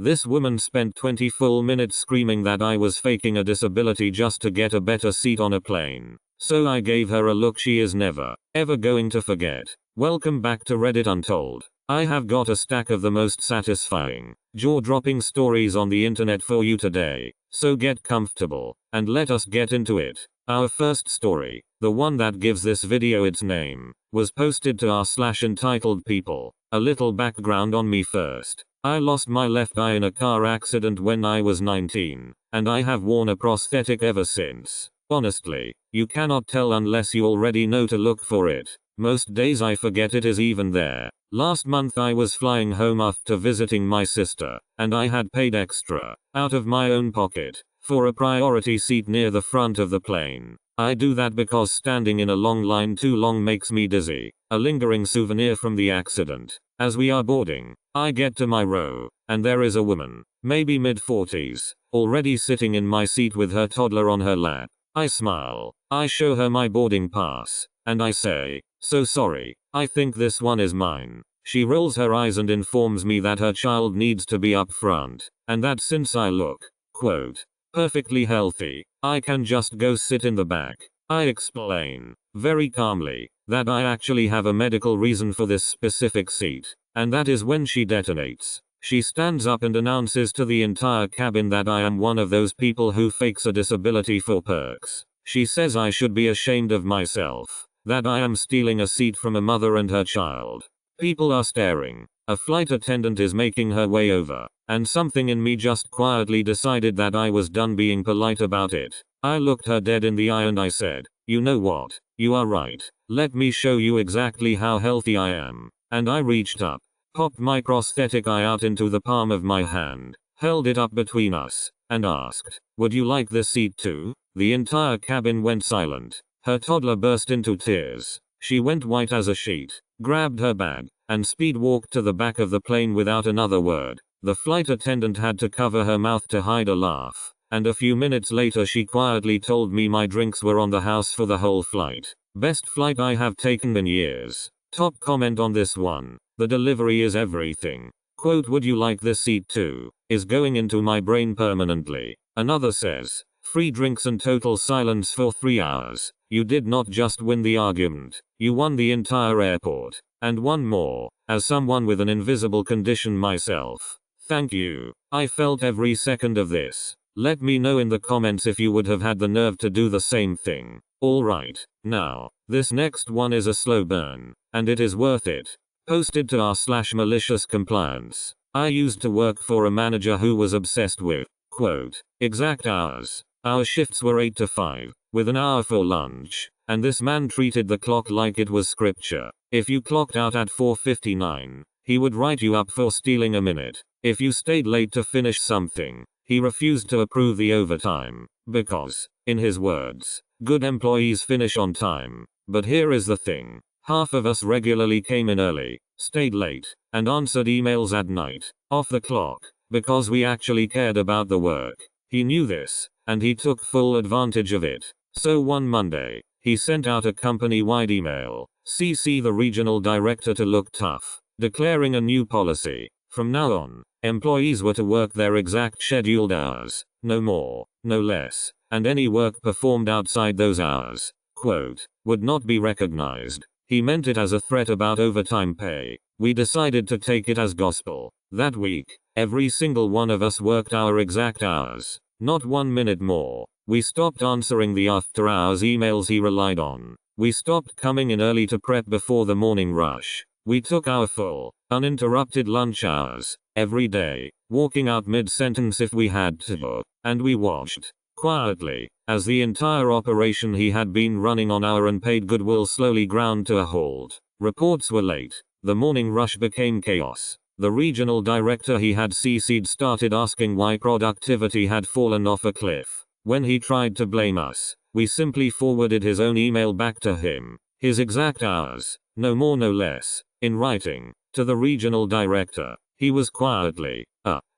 This woman spent 20 full minutes screaming that I was faking a disability just to get a better seat on a plane. So I gave her a look she is never, ever going to forget. Welcome back to Reddit Untold. I have got a stack of the most satisfying, jaw-dropping stories on the internet for you today. So get comfortable, and let us get into it. Our first story, the one that gives this video its name, was posted to r/entitled people. A little background on me first. I lost my left eye in a car accident when I was 19, and I have worn a prosthetic ever since. Honestly, you cannot tell unless you already know to look for it. Most days I forget it is even there. Last month I was flying home after visiting my sister, and I had paid extra, out of my own pocket, for a priority seat near the front of the plane. I do that because standing in a long line too long makes me dizzy, a lingering souvenir from the accident. As we are boarding, I get to my row, and there is a woman, maybe mid-40s, already sitting in my seat with her toddler on her lap. I smile, I show her my boarding pass, and I say, "So sorry, I think this one is mine." She rolls her eyes and informs me that her child needs to be up front, and that since I look, quote, perfectly healthy, I can just go sit in the back. I explain, very calmly, that I actually have a medical reason for this specific seat, and that is when she detonates. She stands up and announces to the entire cabin that I am one of those people who fakes a disability for perks. She says I should be ashamed of myself, that I am stealing a seat from a mother and her child. People are staring. A flight attendant is making her way over, and something in me just quietly decided that I was done being polite about it. I looked her dead in the eye and I said, "You know what? You are right. Let me show you exactly how healthy I am." And I reached up, popped my prosthetic eye out into the palm of my hand, held it up between us, and asked, "Would you like this seat too?" The entire cabin went silent. Her toddler burst into tears. She went white as a sheet, grabbed her bag, and speed walked to the back of the plane without another word. The flight attendant had to cover her mouth to hide a laugh, and a few minutes later she quietly told me my drinks were on the house for the whole flight. Best flight I have taken in years. Top comment on this one. The delivery is everything. Quote, "Would you like this seat too?" is going into my brain permanently. Another says, "Free drinks and total silence for 3 hours. You did not just win the argument, you won the entire airport." And one more, as someone with an invisible condition myself. Thank you. I felt every second of this. Let me know in the comments if you would have had the nerve to do the same thing. Alright, now, this next one is a slow burn, and it is worth it. Posted to r/malicious compliance. I used to work for a manager who was obsessed with, quote, exact hours. Our shifts were 8 to 5, with an hour for lunch, and this man treated the clock like it was scripture. If you clocked out at 4:59, he would write you up for stealing a minute. If you stayed late to finish something, he refused to approve the overtime, because, in his words, good employees finish on time. But here is the thing. Half of us regularly came in early, stayed late, and answered emails at night, off the clock, because we actually cared about the work. He knew this, and he took full advantage of it. So one Monday, he sent out a company-wide email, CC the regional director to look tough, declaring a new policy. From now on, employees were to work their exact scheduled hours, no more, no less, and any work performed outside those hours, quote, would not be recognized. He meant it as a threat about overtime pay. We decided to take it as gospel. That week, every single one of us worked our exact hours, not 1 minute more. We stopped answering the after-hours emails he relied on. We stopped coming in early to prep before the morning rush. We took our full, uninterrupted lunch hours, every day, walking out mid-sentence if we had to, and we watched, quietly, as the entire operation he had been running on our unpaid goodwill slowly ground to a halt. Reports were late. The morning rush became chaos. The regional director he had CC'd started asking why productivity had fallen off a cliff. When he tried to blame us, we simply forwarded his own email back to him. His exact hours, no more no less, in writing, to the regional director. He was quietly,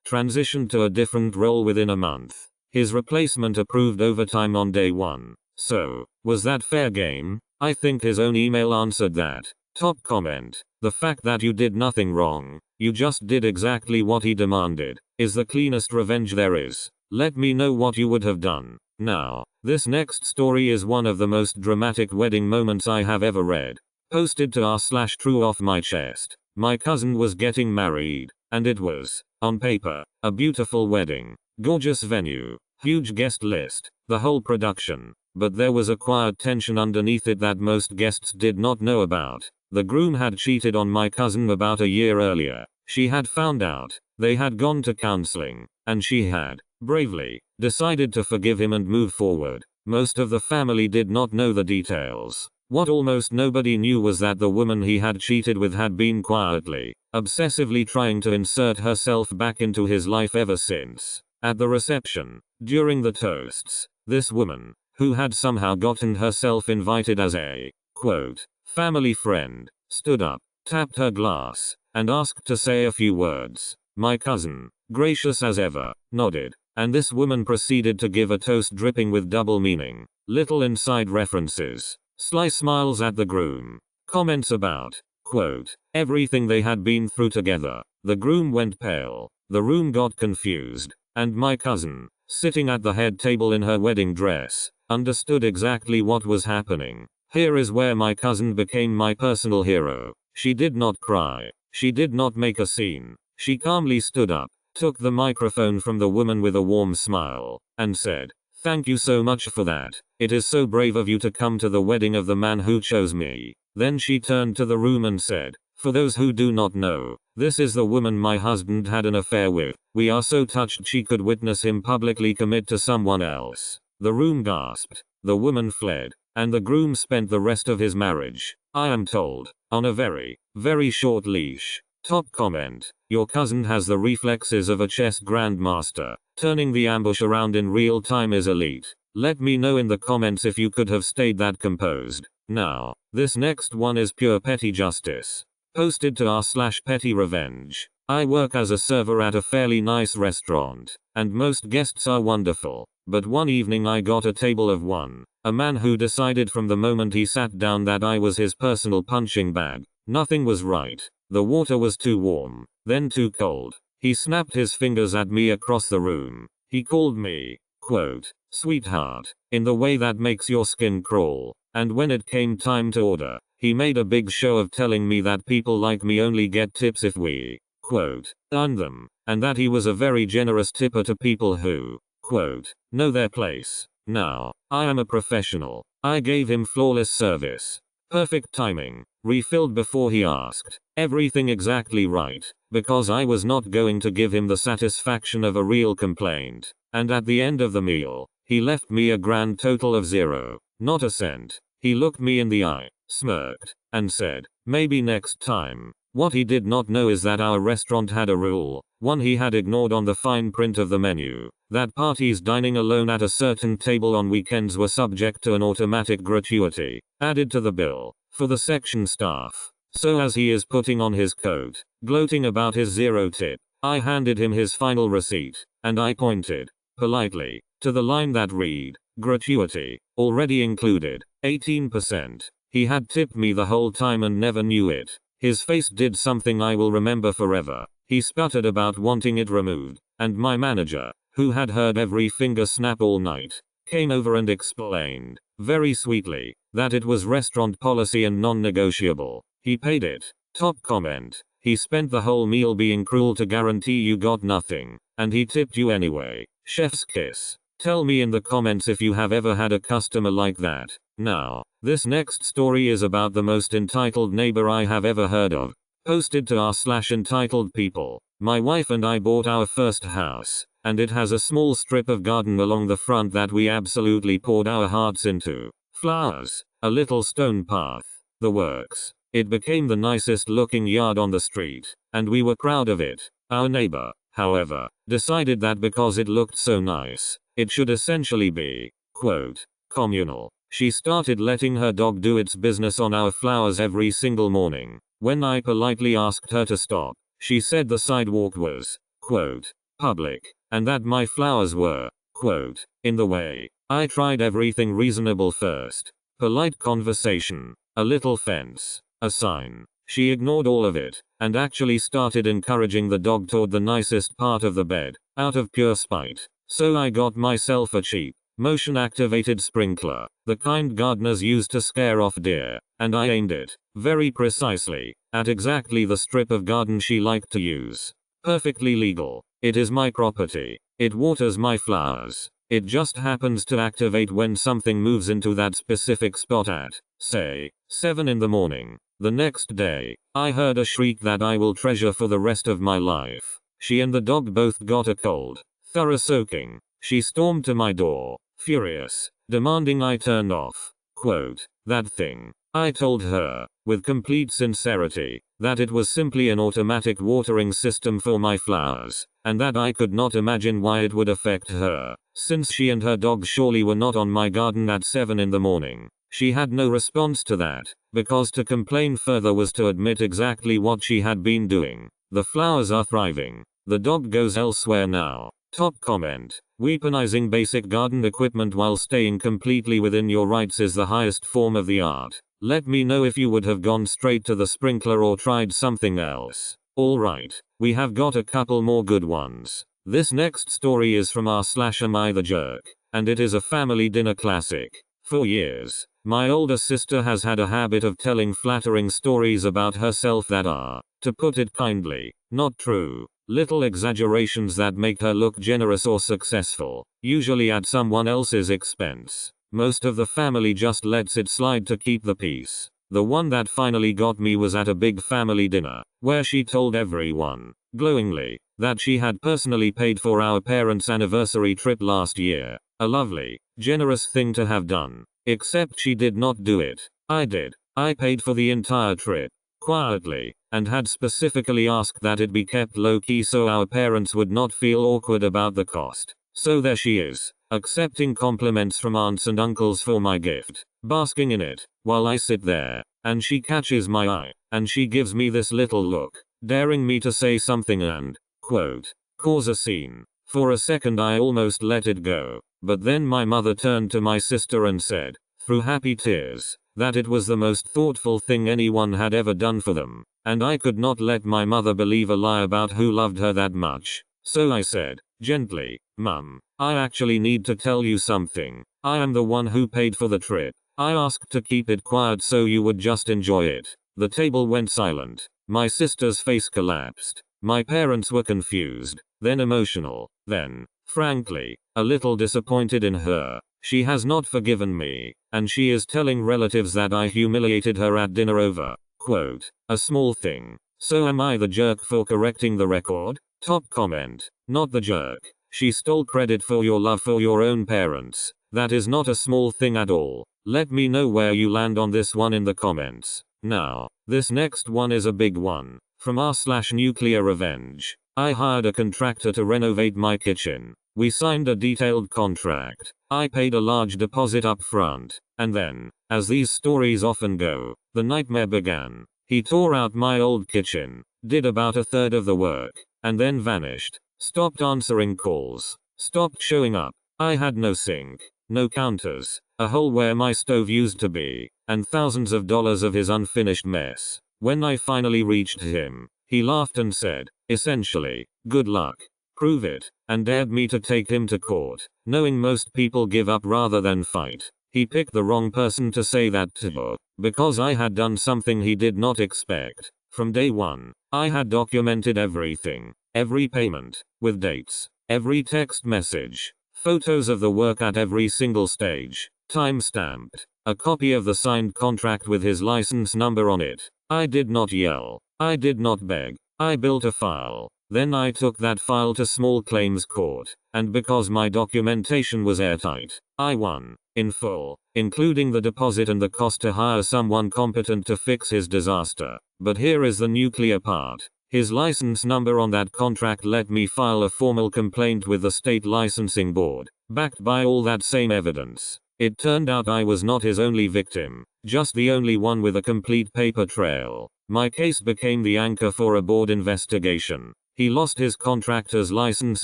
transitioned to a different role within a month. His replacement approved overtime on day 1. So, was that fair game? I think his own email answered that. Top comment. The fact that you did nothing wrong, You just did exactly what he demanded. Is the cleanest revenge there is. Let me know what you would have done. Now, this next story is one of the most dramatic wedding moments I have ever read. Posted to r/true off my chest. My cousin was getting married, and it was, on paper, a beautiful wedding. Gorgeous venue, huge guest list, the whole production. But there was a quiet tension underneath it that most guests did not know about. The groom had cheated on my cousin about a year earlier. She had found out. They had gone to counseling, and she had, bravely, decided to forgive him and move forward. Most of the family did not know the details. What almost nobody knew was that the woman he had cheated with had been quietly, obsessively trying to insert herself back into his life ever since. At the reception, during the toasts, this woman, who had somehow gotten herself invited as a, quote, family friend, stood up, tapped her glass, and asked to say a few words. My cousin, gracious as ever, nodded, and this woman proceeded to give a toast dripping with double meaning, little inside references, sly smiles at the groom, comments about, quote, everything they had been through together. The groom went pale, the room got confused, and my cousin, sitting at the head table in her wedding dress, understood exactly what was happening. Here is where my cousin became my personal hero. She did not cry. She did not make a scene. She calmly stood up, took the microphone from the woman with a warm smile, and said, thank you so much for that. It is so brave of you to come to the wedding of the man who chose me. Then she turned to the room and said, for those who do not know, this is the woman my husband had an affair with. We are so touched she could witness him publicly commit to someone else. The room gasped. The woman fled, and the groom spent the rest of his marriage, I am told, on a very, very short leash. Top comment. Your cousin has the reflexes of a chess grandmaster. Turning the ambush around in real time is elite. Let me know in the comments if you could have stayed that composed. Now, this next one is pure petty justice. Posted to r/petty revenge. I work as a server at a fairly nice restaurant, and most guests are wonderful. But one evening I got a table of one. A man who decided from the moment he sat down that I was his personal punching bag. Nothing was right. The water was too warm, then too cold. He snapped his fingers at me across the room. He called me, quote, sweetheart, in the way that makes your skin crawl. And when it came time to order, he made a big show of telling me that people like me only get tips if we, quote, earn them, and that he was a very generous tipper to people who, quote, know their place. Now, I am a professional. I gave him flawless service. Perfect timing. Refilled before he asked. Everything exactly right, because I was not going to give him the satisfaction of a real complaint. And at the end of the meal, he left me a grand total of 0. Not a cent. He looked me in the eye, smirked, and said, maybe next time. What he did not know is that our restaurant had a rule, one he had ignored on the fine print of the menu, that parties dining alone at a certain table on weekends were subject to an automatic gratuity, added to the bill, for the section staff. So as he is putting on his coat, gloating about his 0 tip, I handed him his final receipt, and I pointed, politely, to the line that read, gratuity, already included, 18%. He had tipped me the whole time and never knew it. His face did something I will remember forever. He sputtered about wanting it removed, and my manager, who had heard every finger snap all night, came over and explained, very sweetly, that it was restaurant policy and non-negotiable. He paid it. Top comment. He spent the whole meal being cruel to guarantee you got nothing, and he tipped you anyway. Chef's kiss. Tell me in the comments if you have ever had a customer like that. Now, this next story is about the most entitled neighbor I have ever heard of. Posted to r/entitled people. My wife and I bought our first house, and it has a small strip of garden along the front that we absolutely poured our hearts into. Flowers, a little stone path, the works. It became the nicest looking yard on the street, and we were proud of it. Our neighbor, however, decided that because it looked so nice, it should essentially be, quote, communal. She started letting her dog do its business on our flowers every single morning. When I politely asked her to stop, she said the sidewalk was, quote, public, and that my flowers were, quote, in the way. I tried everything reasonable first. Polite conversation, a little fence, a sign. She ignored all of it, and actually started encouraging the dog toward the nicest part of the bed, out of pure spite. So I got myself a cheap, motion-activated sprinkler, the kind gardeners use to scare off deer, and I aimed it, very precisely, at exactly the strip of garden she liked to use. Perfectly legal. It is my property. It waters my flowers. It just happens to activate when something moves into that specific spot at, say, 7 in the morning. The next day, I heard a shriek that I will treasure for the rest of my life. She and the dog both got a cold, thorough soaking. She stormed to my door, furious, demanding I turn off, quote, that thing. I told her, with complete sincerity, that it was simply an automatic watering system for my flowers, and that I could not imagine why it would affect her, since she and her dog surely were not on my garden at 7 in the morning. She had no response to that, because to complain further was to admit exactly what she had been doing. The flowers are thriving. The dog goes elsewhere now. Top comment. Weaponizing basic garden equipment while staying completely within your rights is the highest form of the art. Let me know if you would have gone straight to the sprinkler or tried something else. Alright, we have got a couple more good ones. This next story is from r/am I the jerk, and it is a family dinner classic. For years, my older sister has had a habit of telling flattering stories about herself that are, to put it kindly, not true. Little exaggerations that make her look generous or successful, usually at someone else's expense. Most of the family just lets it slide to keep the peace. The one that finally got me was at a big family dinner, where she told everyone, glowingly, that she had personally paid for our parents' anniversary trip last year. A lovely, generous thing to have done. Except she did not do it. I did. I paid for the entire trip, quietly, and had specifically asked that it be kept low-key so our parents would not feel awkward about the cost. So there she is, accepting compliments from aunts and uncles for my gift, basking in it, while I sit there, and she catches my eye, and she gives me this little look, daring me to say something and, quote, cause a scene. For a second I almost let it go, but then my mother turned to my sister and said, through happy tears, that it was the most thoughtful thing anyone had ever done for them, and I could not let my mother believe a lie about who loved her that much. So I said, gently, Mum, I actually need to tell you something. I am the one who paid for the trip. I asked to keep it quiet so you would just enjoy it. The table went silent. My sister's face collapsed. My parents were confused, then emotional, then, frankly, a little disappointed in her. She has not forgiven me, and she is telling relatives that I humiliated her at dinner over, quote, a small thing. So am I the jerk for correcting the record? Top comment. Not the jerk. She stole credit for your love for your own parents. That is not a small thing at all. Let me know where you land on this one in the comments. Now, this next one is a big one. From r/nuclear revenge. I hired a contractor to renovate my kitchen. We signed a detailed contract. I paid a large deposit up front. And then, as these stories often go, the nightmare began. He tore out my old kitchen, did about a third of the work, and then vanished. Stopped answering calls. Stopped showing up. I had no sink, no counters, a hole where my stove used to be, and thousands of dollars of his unfinished mess. When I finally reached him, he laughed and said, essentially, good luck. Prove it, and dared me to take him to court, knowing most people give up rather than fight. He picked the wrong person to say that to, because I had done something he did not expect. From day one, I had documented everything, every payment, with dates, every text message, photos of the work at every single stage, time-stamped, a copy of the signed contract with his license number on it. I did not yell. I did not beg. I built a file. Then I took that file to small claims court, and because my documentation was airtight, I won, in full, including the deposit and the cost to hire someone competent to fix his disaster. But here is the nuclear part. His license number on that contract let me file a formal complaint with the state licensing board, backed by all that same evidence. It turned out I was not his only victim, just the only one with a complete paper trail. My case became the anchor for a board investigation. He lost his contractor's license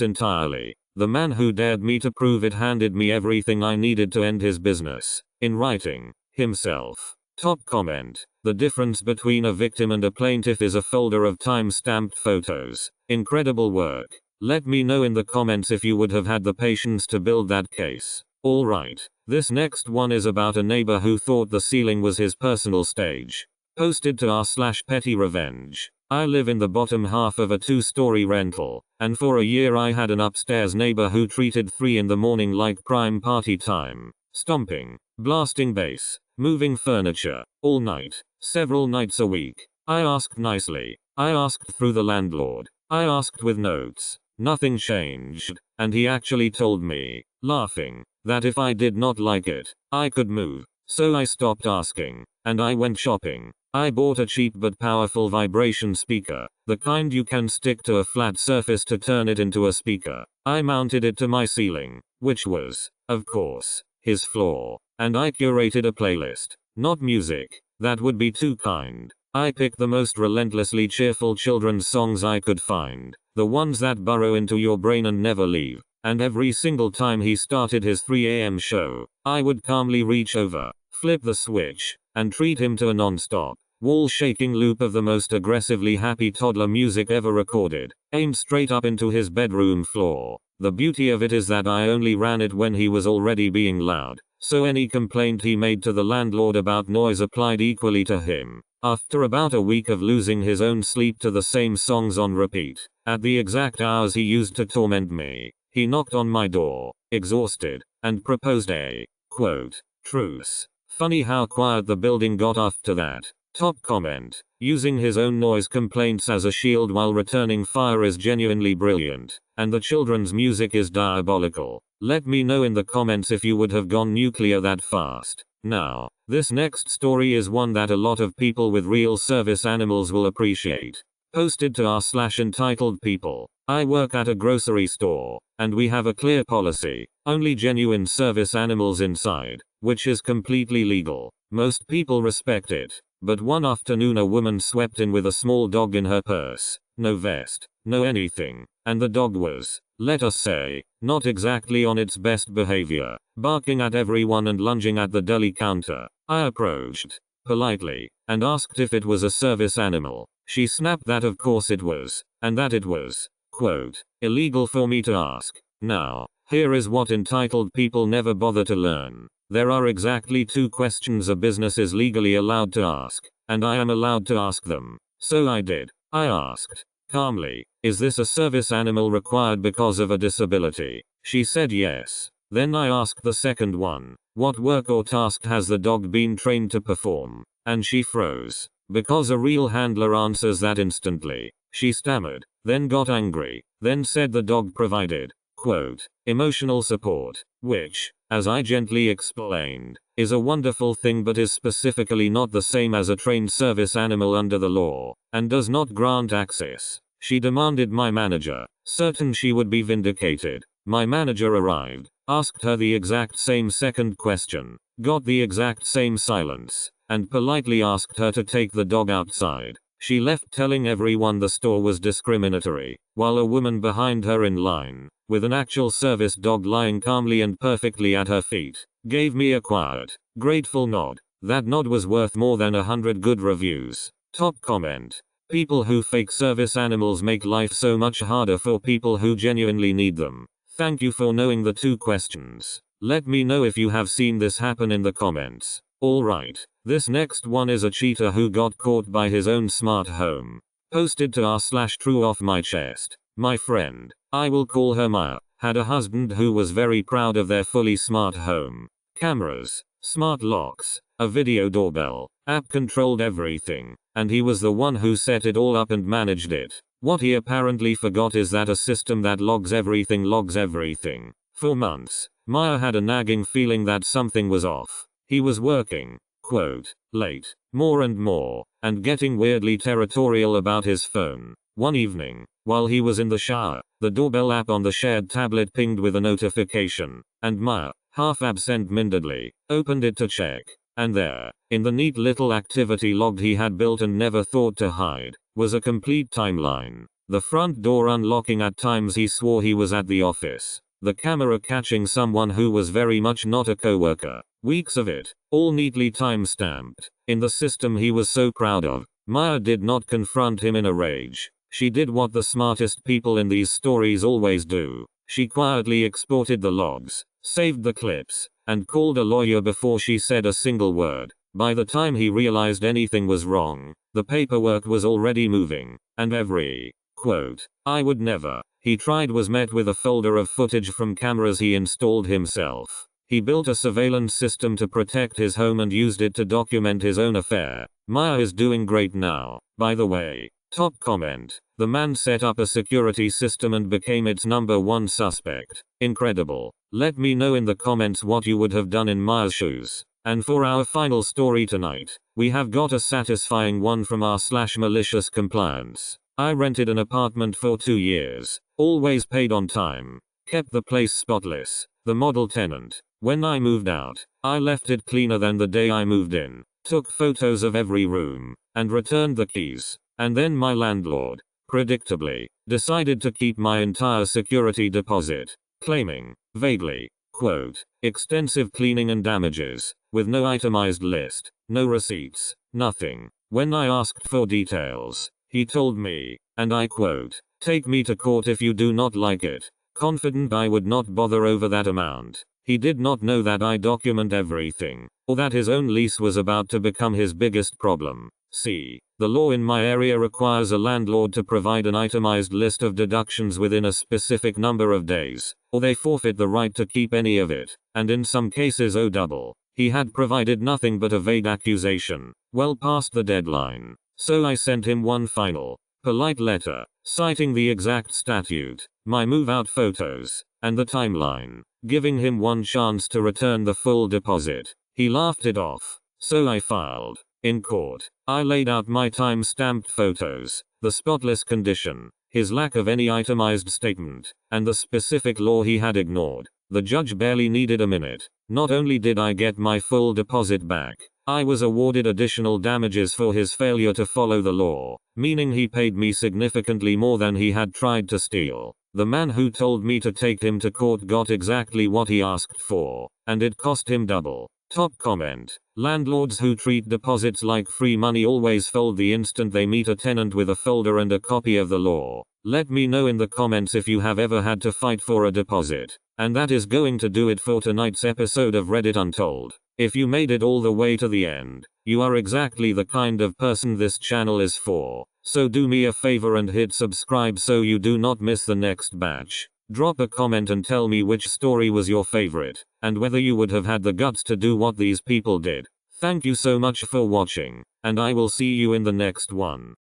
entirely. The man who dared me to prove it handed me everything I needed to end his business, in writing, himself. Top comment. The difference between a victim and a plaintiff is a folder of time-stamped photos. Incredible work. Let me know in the comments if you would have had the patience to build that case. Alright, this next one is about a neighbor who thought the ceiling was his personal stage. Posted to r/petty revenge. I live in the bottom half of a 2-story rental, and for a year I had an upstairs neighbor who treated 3 in the morning like prime party time. Stomping, blasting bass, moving furniture, all night, several nights a week. I asked nicely. I asked through the landlord. I asked with notes. Nothing changed, and he actually told me, laughing, that if I did not like it, I could move. So I stopped asking, and I went shopping. I bought a cheap but powerful vibration speaker, the kind you can stick to a flat surface to turn it into a speaker. I mounted it to my ceiling, which was, of course, his floor, and I curated a playlist. Not music, that would be too kind. I picked the most relentlessly cheerful children's songs I could find, the ones that burrow into your brain and never leave. And every single time he started his 3 a.m. show, I would calmly reach over, flip the switch, and treat him to a non-stop, wall-shaking loop of the most aggressively happy toddler music ever recorded, aimed straight up into his bedroom floor. The beauty of it is that I only ran it when he was already being loud, so any complaint he made to the landlord about noise applied equally to him. After about a week of losing his own sleep to the same songs on repeat, at the exact hours he used to torment me, he knocked on my door, exhausted, and proposed a, quote, truce. Funny how quiet the building got after that. Top comment. Using his own noise complaints as a shield while returning fire is genuinely brilliant, and the children's music is diabolical. Let me know in the comments if you would have gone nuclear that fast. Now, this next story is one that a lot of people with real service animals will appreciate. Posted to r/entitled people. I work at a grocery store, and we have a clear policy, only genuine service animals inside, which is completely legal. Most people respect it, but one afternoon a woman swept in with a small dog in her purse, no vest, no anything, and the dog was, let us say, not exactly on its best behavior, barking at everyone and lunging at the deli counter. I approached, politely, and asked if it was a service animal. She snapped that of course it was, and that it was, quote, illegal for me to ask. Now, here is what entitled people never bother to learn. There are exactly 2 questions a business is legally allowed to ask, and I am allowed to ask them. So I did. I asked, calmly, is this a service animal required because of a disability? She said yes. Then I asked the second one, what work or task has the dog been trained to perform? And she froze. Because a real handler answers that instantly. She stammered, then got angry, then said the dog provided, quote, emotional support, which, as I gently explained, is a wonderful thing but is specifically not the same as a trained service animal under the law, and does not grant access. She demanded my manager, certain she would be vindicated. My manager arrived, asked her the exact same second question, got the exact same silence, and politely asked her to take the dog outside. She left telling everyone the store was discriminatory, while a woman behind her in line, with an actual service dog lying calmly and perfectly at her feet, gave me a quiet, grateful nod. That nod was worth more than 100 good reviews. Top comment. People who fake service animals make life so much harder for people who genuinely need them. Thank you for knowing the 2 questions. Let me know if you have seen this happen in the comments. Alright, this next one is a cheater who got caught by his own smart home. Posted to r/true off my chest. My friend, I will call her Maya, had a husband who was very proud of their fully smart home. Cameras, smart locks, a video doorbell, app controlled everything, and he was the one who set it all up and managed it. What he apparently forgot is that a system that logs everything. For months, Maya had a nagging feeling that something was off. He was working, quote, late, more and more, and getting weirdly territorial about his phone. One evening, while he was in the shower, the doorbell app on the shared tablet pinged with a notification, and Maya, half absent-mindedly, opened it to check. And there, in the neat little activity log he had built and never thought to hide, was a complete timeline. The front door unlocking at times he swore he was at the office. The camera catching someone who was very much not a coworker. Weeks of it, all neatly time-stamped, in the system he was so proud of. Maya did not confront him in a rage. She did what the smartest people in these stories always do. She quietly exported the logs, saved the clips, and called a lawyer before she said a single word. By the time he realized anything was wrong, the paperwork was already moving, and every quote, "I would never," he tried was met with a folder of footage from cameras he installed himself. He built a surveillance system to protect his home and used it to document his own affair. Maya is doing great now, by the way. Top comment. The man set up a security system and became its #1 suspect. Incredible. Let me know in the comments what you would have done in Maya's shoes. And for our final story tonight, we have got a satisfying one from r/malicious compliance. I rented an apartment for 2 years. Always paid on time. Kept the place spotless. The model tenant. When I moved out, I left it cleaner than the day I moved in. Took photos of every room, and returned the keys. And then my landlord, predictably, decided to keep my entire security deposit, claiming, vaguely, quote, extensive cleaning and damages, with no itemized list, no receipts, nothing. When I asked for details, he told me, and I quote, "Take me to court if you do not like it," confident I would not bother over that amount. He did not know that I document everything, or that his own lease was about to become his biggest problem. See, the law in my area requires a landlord to provide an itemized list of deductions within a specific number of days, or they forfeit the right to keep any of it, and in some cases owe double. He had provided nothing but a vague accusation, well past the deadline. So I sent him one final, polite letter, citing the exact statute, my move-out photos, and the timeline, giving him one chance to return the full deposit. He laughed it off. So I filed. In court, I laid out my time-stamped photos, the spotless condition, his lack of any itemized statement, and the specific law he had ignored. The judge barely needed a minute. Not only did I get my full deposit back, I was awarded additional damages for his failure to follow the law, meaning he paid me significantly more than he had tried to steal. The man who told me to take him to court got exactly what he asked for, and it cost him double. Top comment. Landlords who treat deposits like free money always fold the instant they meet a tenant with a folder and a copy of the law. Let me know in the comments if you have ever had to fight for a deposit. And that is going to do it for tonight's episode of Reddit Untold. If you made it all the way to the end, you are exactly the kind of person this channel is for. So do me a favor and hit subscribe so you do not miss the next batch. Drop a comment and tell me which story was your favorite, and whether you would have had the guts to do what these people did. Thank you so much for watching, and I will see you in the next one.